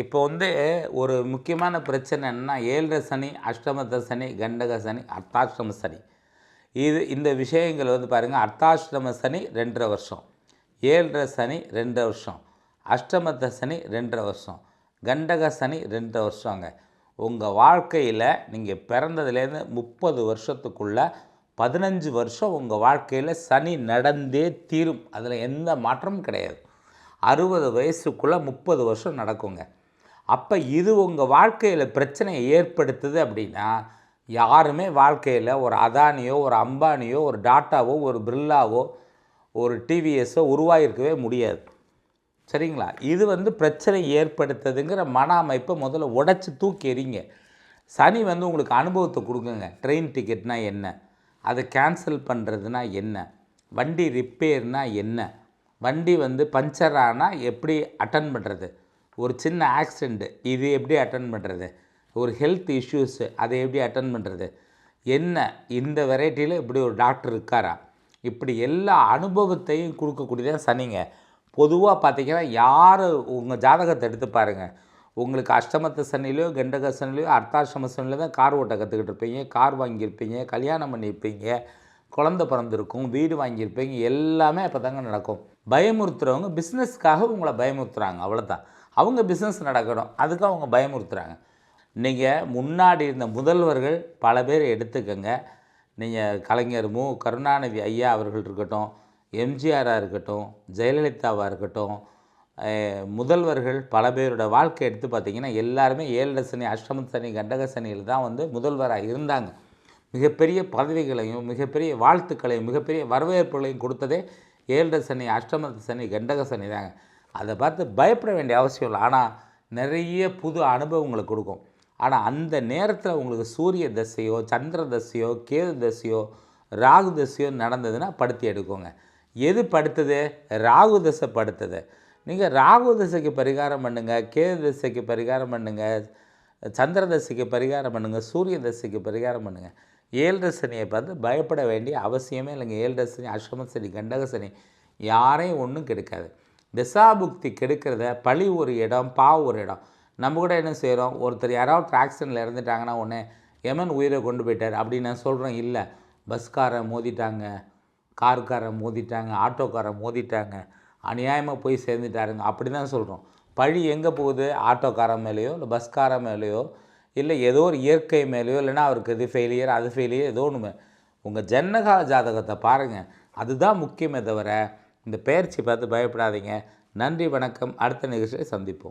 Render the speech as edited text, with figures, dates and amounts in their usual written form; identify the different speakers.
Speaker 1: இப்போ ஒரு முக்கியமான பிரச்சனை என்னன்னா, 7 சனி, அஷ்டமத்த சனி, கண்டக சனி, அர்த்தாஷ்டம சனி. இந்த விஷயங்கள் பாருங்கள், அர்த்தாஷ்டம சனி 2.5 வருஷம், 7 சனி 2 வருஷம், அஷ்டமத்த சனி 2 வருஷம், கண்டக சனி 2 வருஷங்க. உங்கள் வாழ்க்கையில் நீங்கள் பிறந்ததுலேருந்து 30 வருஷத்துக்குள்ளே 15 வருஷம் உங்கள் வாழ்க்கையில் சனி நடந்தே தீரும். அதில் எந்த மாற்றமும் கிடையாது. 60 வயசுக்குள்ளே 30 வருஷம் நடக்குங்க. அப்போ இது உங்கள் வாழ்க்கையில் பிரச்சனையை ஏற்படுத்துது அப்படின்னா, யாருமே வாழ்க்கையில் ஒரு அதானியோ, ஒரு அம்பானியோ, ஒரு டாட்டாவோ, ஒரு பிர்லாவோ, ஒரு டிவிஎஸோ உருவாகிருக்கவே முடியாது. சரிங்களா? இது பிரச்சனை ஏற்படுத்துதுங்கிற மன அமைப்பை முதல்ல உடச்சி தூக்கி எறிங்க. சனி உங்களுக்கு அனுபவத்தை கொடுக்குங்க. ட்ரெயின் டிக்கெட்னால் என்ன, அதை கேன்சல் பண்ணுறதுனா என்ன, வண்டி ரிப்பேர்னால் என்ன, வண்டி பஞ்சர் ஆனால் எப்படி அட்டன் பண்ணுறது, ஒரு சின்ன ஆக்சிடெண்ட்டு இது எப்படி அட்டன் பண்ணுறது, ஒரு ஹெல்த் இஷ்யூஸு அதை எப்படி அட்டன் பண்ணுறது, என்ன இந்த வெரைட்டியில் இப்படி ஒரு டாக்டர் இருக்காரா, இப்படி எல்லா அனுபவத்தையும் கொடுக்கக்கூடியதான் சனிங்க. பொதுவாக பார்த்திங்கன்னா, யார் உங்கள் ஜாதகத்தை எடுத்து பாருங்கள், உங்களுக்கு அஷ்டமத்த சனிலையோ, கண்டக சனிலையோ, அர்த்தாஷ்டம சனிலையோ தான் கார் ஓட்ட கற்றுக்கிட்டு இருப்பீங்க, கார் வாங்கியிருப்பீங்க, கல்யாணம் பண்ணியிருப்பீங்க, குழந்தை பிறந்திருக்கும், வீடு வாங்கியிருப்பீங்க, எல்லாமே அப்போ தாங்க நடக்கும். பயமுறுத்துகிறவங்க பிஸ்னஸ்க்காக உங்களை பயமுறுத்துகிறாங்க, அவ்வளோதான். அவங்க பிஸ்னஸ் நடக்கணும், அதுக்கு அவங்க பயமுறுத்துகிறாங்க. நீங்கள் முன்னாடி இருந்த முதல்வர்கள் பல பேர் எடுத்துக்கங்க. நீங்கள் கலைஞர் கருணாநிதி ஐயா அவர்கள் இருக்கட்டும், எம்ஜிஆராக இருக்கட்டும், ஜெயலலிதாவாக இருக்கட்டும், முதல்வர்கள் பல பேரோட வாழ்க்கை எடுத்து பார்த்திங்கன்னா எல்லாருமே 7 சனி, அஷ்டம சனி, கண்டக சனியில் தான் முதல்வராக இருந்தாங்க. மிகப்பெரிய பதவிகளையும், மிகப்பெரிய வாழ்த்துக்களையும், மிகப்பெரிய வரவேற்புகளையும் கொடுத்ததே 7 சனி, அஷ்டம சனி, கண்டக சனி தாங்க. அதை பார்த்து பயப்பட வேண்டிய அவசியம் இல்லை. ஆனால் நிறைய புது அனுபவங்களை கொடுக்கும். ஆனால் அந்த நேரத்தில் உங்களுக்கு சூரிய தசையோ, சந்திர தசையோ, கேது தசையோ, ராகு தசையோ நடந்ததுன்னா படுத்தி எடுக்குங்க. எது படுத்துது? ராகு தசை படுத்துது. நீங்கள் ராகு தசைக்கு பரிகாரம் பண்ணுங்கள், கேது தசைக்கு பரிகாரம் பண்ணுங்கள், சந்திர தசைக்கு பரிகாரம் பண்ணுங்கள், சூரிய தசைக்கு பரிகாரம் பண்ணுங்கள். 7 சனியை பார்த்து பயப்பட வேண்டிய அவசியமே இல்லைங்க. 7 சனி, அஷ்டம சனி, கண்டக சனி யாரையும் ஒன்றும் கெடுக்காது. திசாபுக்தி கெடுக்கிறத பழி ஒரு இடம், பாவம் ஒரு இடம். நம்ம கூட என்ன செய்கிறோம், ஒருத்தர் யாராவது ஆக்சிடெண்ட்டில் இறந்துட்டாங்கன்னா உடனே எமன் உயிரை கொண்டு போயிட்டார் அப்படின்னு நான் சொல்கிறேன். இல்லை, பஸ்காரன் மோதிட்டாங்க, காருக்காரன் மோதிட்டாங்க, ஆட்டோக்காரன் மோதிட்டாங்க, அநியாயமாக போய் சேர்ந்துட்டாருங்க அப்படி தான் சொல்கிறோம். பழி எங்கே போகுது? ஆட்டோக்காரன் மேலேயோ, இல்லை பஸ்காரன் மேலேயோ, இல்லை ஏதோ ஒரு இயற்கை மேலேயோ, இல்லைனா அவருக்கு இது ஃபெயிலியர், அது ஃபெயிலியர், ஏதோ ஒன்று. உங்கள் ஜன்னகால ஜாதகத்தை பாருங்கள், அதுதான் முக்கியமே தவிர இந்த பெயர்ச்சி பார்த்து பயப்படாதீங்க. நன்றி, வணக்கம். அடுத்த நிகழ்ச்சியை சந்திப்போம்.